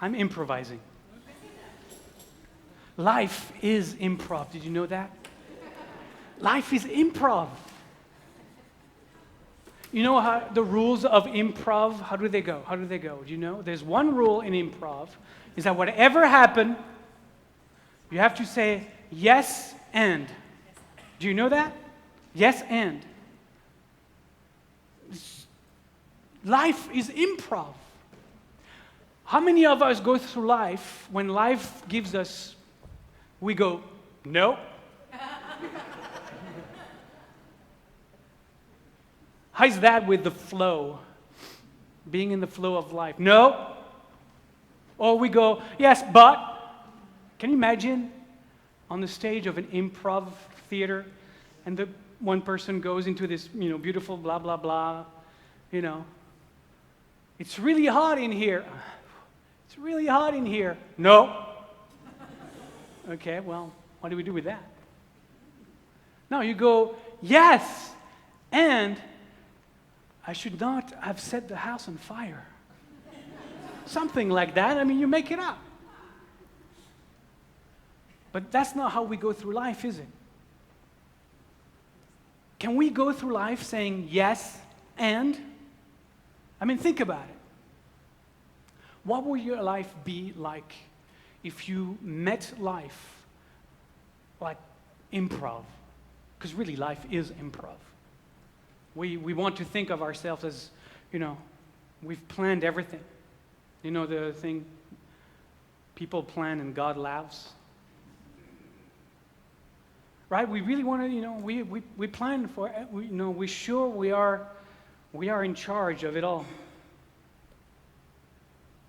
I'm improvising. Life is improv. Did you know that? Life is improv. You know how the rules of improv, how do they go? How do they go? Do you know? There's one rule in improv, is that whatever happened, you have to say yes and. Do you know that? Yes and. Life is improv. How many of us go through life, when life gives us, we go, no. How's that with the flow? Being in the flow of life? No. Or we go, yes, but. Can you imagine on the stage of an improv theater, and the one person goes into this, beautiful blah, blah, blah, It's really hot in here. It's really hot in here. No. Okay, well, what do we do with that? No, you go, yes, and I should not have set the house on fire. Something like that. I mean, you make it up. But that's not how we go through life, is it? Can we go through life saying yes and? I mean, think about it. What would your life be like if you met life like improv? Because really, life is improv. We want to think of ourselves as, we've planned everything. You know the thing, people plan and God laughs? Right? We really want to, we plan for, we're sure we are in charge of it all.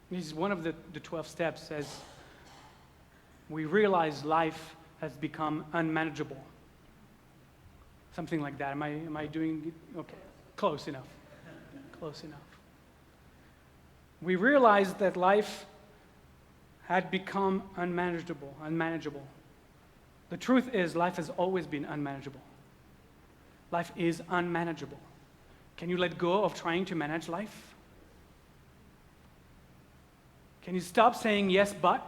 This is one of the 12 steps, says we realize life has become unmanageable. Something like that. Am I doing it? Okay. Close enough. Close enough. We realized that life had become unmanageable. The truth is, life has always been unmanageable. Life is unmanageable. Can you let go of trying to manage life? Can you stop saying yes, but?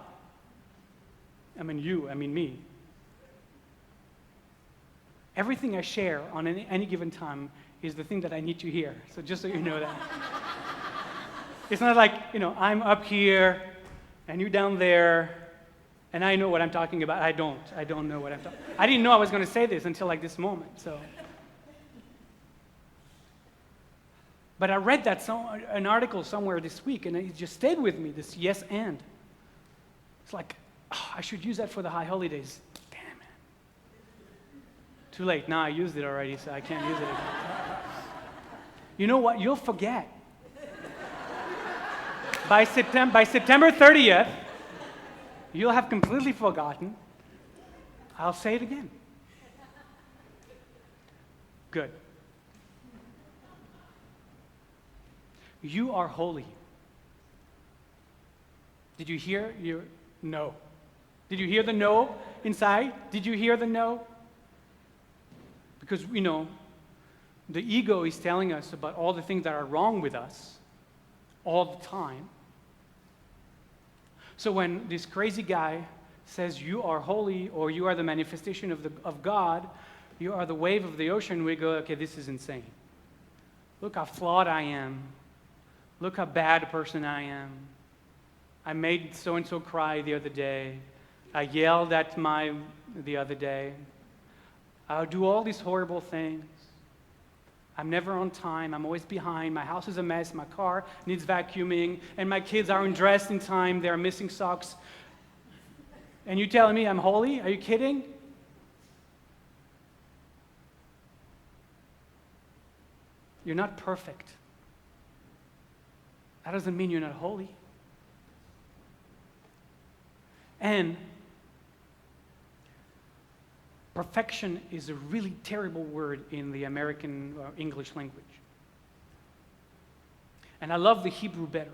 I mean me. Everything I share on any given time is the thing that I need to hear. So just so you know that. It's not like, I'm up here and you down there and I know what I'm talking about. I don't know what I'm talking about. I didn't know I was going to say this until like this moment. So, but I read an article somewhere this week and it just stayed with me, this yes and. It's like, I should use that for the high holidays. Too late. Now I used it already, so I can't use it again. You know what? You'll forget. By September 30th, you'll have completely forgotten. I'll say it again. Good. You are holy. Did you hear your no? Did you hear the no inside? Did you hear the no? Because, the ego is telling us about all the things that are wrong with us all the time. So when this crazy guy says you are holy or you are the manifestation of God, you are the wave of the ocean, we go, okay, this is insane. Look how flawed I am. Look how bad a person I am. I made so-and-so cry the other day. I yelled at the other day. I'll do all these horrible things. I'm never on time. I'm always behind. My house is a mess. My car needs vacuuming. And my kids aren't dressed in time. They're missing socks. And you telling me I'm holy? Are you kidding? You're not perfect. That doesn't mean you're not holy. And perfection is a really terrible word in the American English language. And I love the Hebrew better.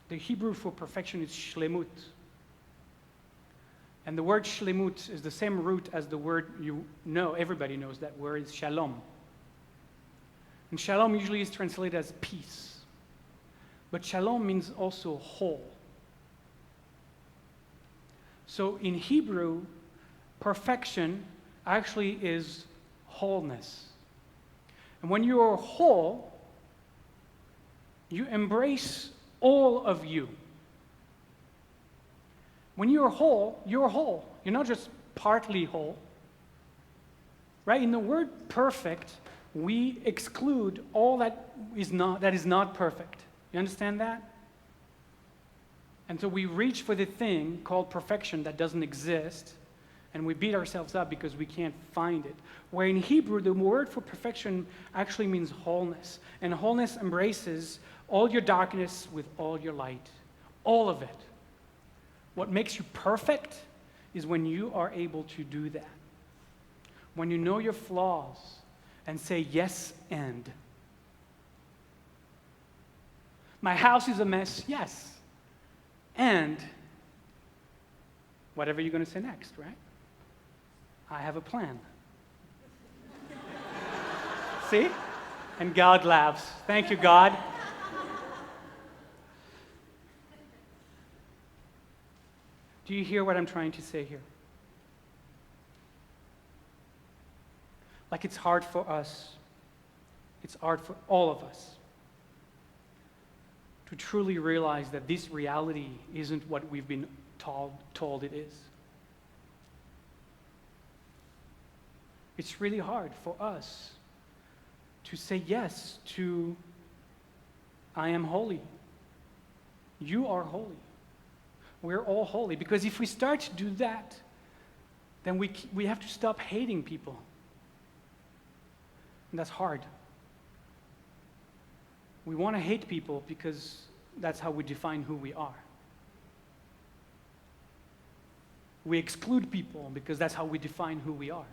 The Hebrew for perfection is shlemut. And the word shlemut is the same root as the word everybody knows that word is shalom. And shalom usually is translated as peace. But shalom means also whole. So in Hebrew, perfection actually is wholeness. And when you are whole, you embrace all of you. When you're whole, you're whole. You're not just partly whole. Right? In the word perfect, we exclude all that is not perfect. You understand that? And so we reach for the thing called perfection that doesn't exist, and we beat ourselves up because we can't find it. Where in Hebrew, the word for perfection actually means wholeness. And wholeness embraces all your darkness with all your light. All of it. What makes you perfect is when you are able to do that. When you know your flaws and say yes and. My house is a mess, yes. And whatever you're going to say next, right? I have a plan. See? And God laughs. Thank you, God. Do you hear what I'm trying to say here? Like it's hard for us, it's hard for all of us to truly realize that this reality isn't what we've been told it is. It's really hard for us to say yes to, I am holy. You are holy. We're all holy. Because if we start to do that, then we have to stop hating people. And that's hard. We want to hate people because that's how we define who we are. We exclude people because that's how we define who we are.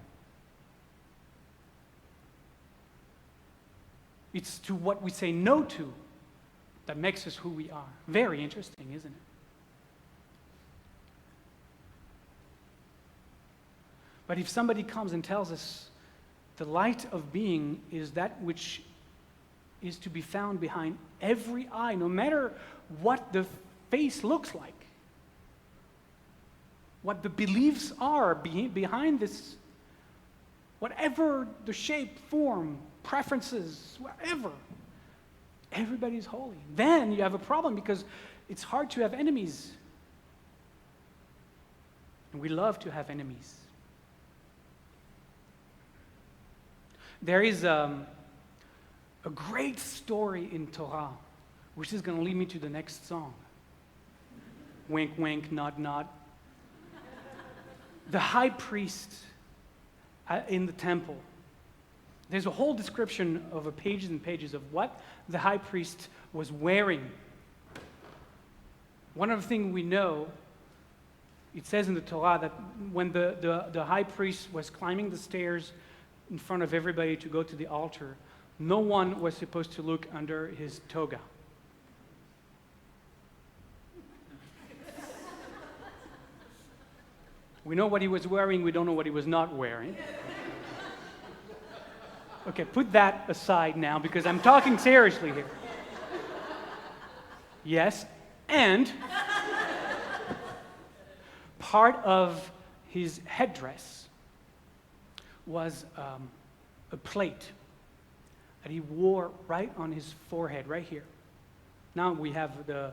It's to what we say no to that makes us who we are. Very interesting, isn't it? But if somebody comes and tells us the light of being is that which is to be found behind every eye, no matter what the face looks like, what the beliefs are behind this, whatever the shape, form, preferences, whatever, everybody's holy. Then you have a problem because it's hard to have enemies. And we love to have enemies. There is a great story in Torah, which is going to lead me to the next song. Wink, wink, nod, nod. The high priest in the temple. There's a whole description of pages and pages of what the high priest was wearing. One of the things we know, it says in the Torah that when the high priest was climbing the stairs in front of everybody to go to the altar, no one was supposed to look under his toga. We know what he was wearing, we don't know what he was not wearing. Okay, put that aside now because I'm talking seriously here. Yes, and part of his headdress was a plate that he wore right on his forehead, right here. Now we have the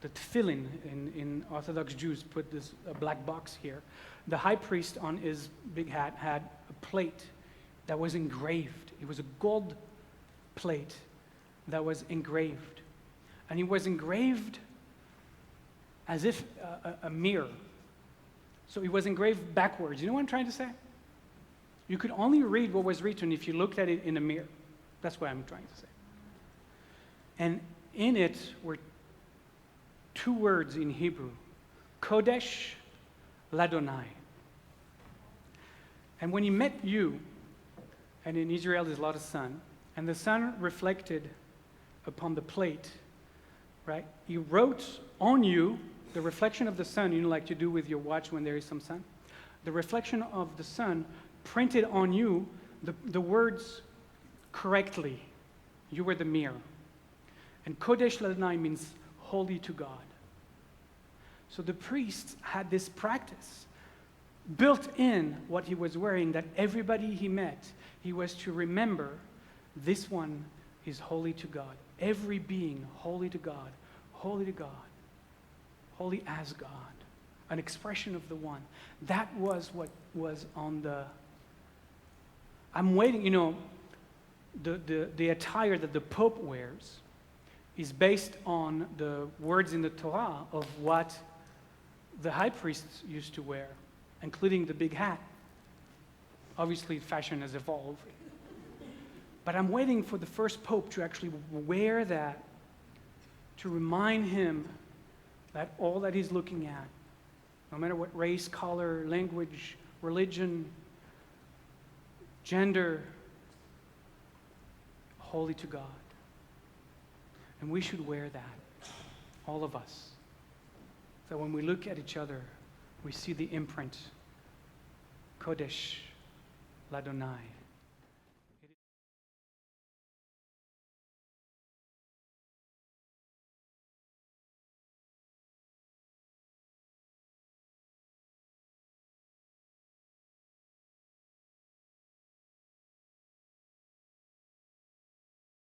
tefillin in Orthodox Jews put this black box here. The high priest on his big hat had a plate that was engraved. It was a gold plate that was engraved. And it was engraved as if a mirror. So it was engraved backwards. You know what I'm trying to say? You could only read what was written if you looked at it in a mirror. That's what I'm trying to say. And in it were two words in Hebrew, Kodesh Ladonai. And when he met you, and in Israel there's a lot of sun, and the sun reflected upon the plate, right? He wrote on you the reflection of the sun, you know, like you do with your watch when there is some sun. The reflection of the sun printed on you the words correctly. You were the mirror. And Kodesh Ladonai means holy to God. So the priests had this practice built in what he was wearing, that everybody he met, he was to remember, this one is holy to God. Every being holy to God, holy to God, holy as God, an expression of the one. That was what was on the... I'm waiting, the attire that the Pope wears is based on the words in the Torah of what the high priests used to wear, including the big hat. Obviously, fashion has evolved. But I'm waiting for the first Pope to actually wear that, to remind him that all that he's looking at, no matter what race, color, language, religion, gender, holy to God. And we should wear that, all of us. So when we look at each other, we see the imprint, Kodesh Ladonai.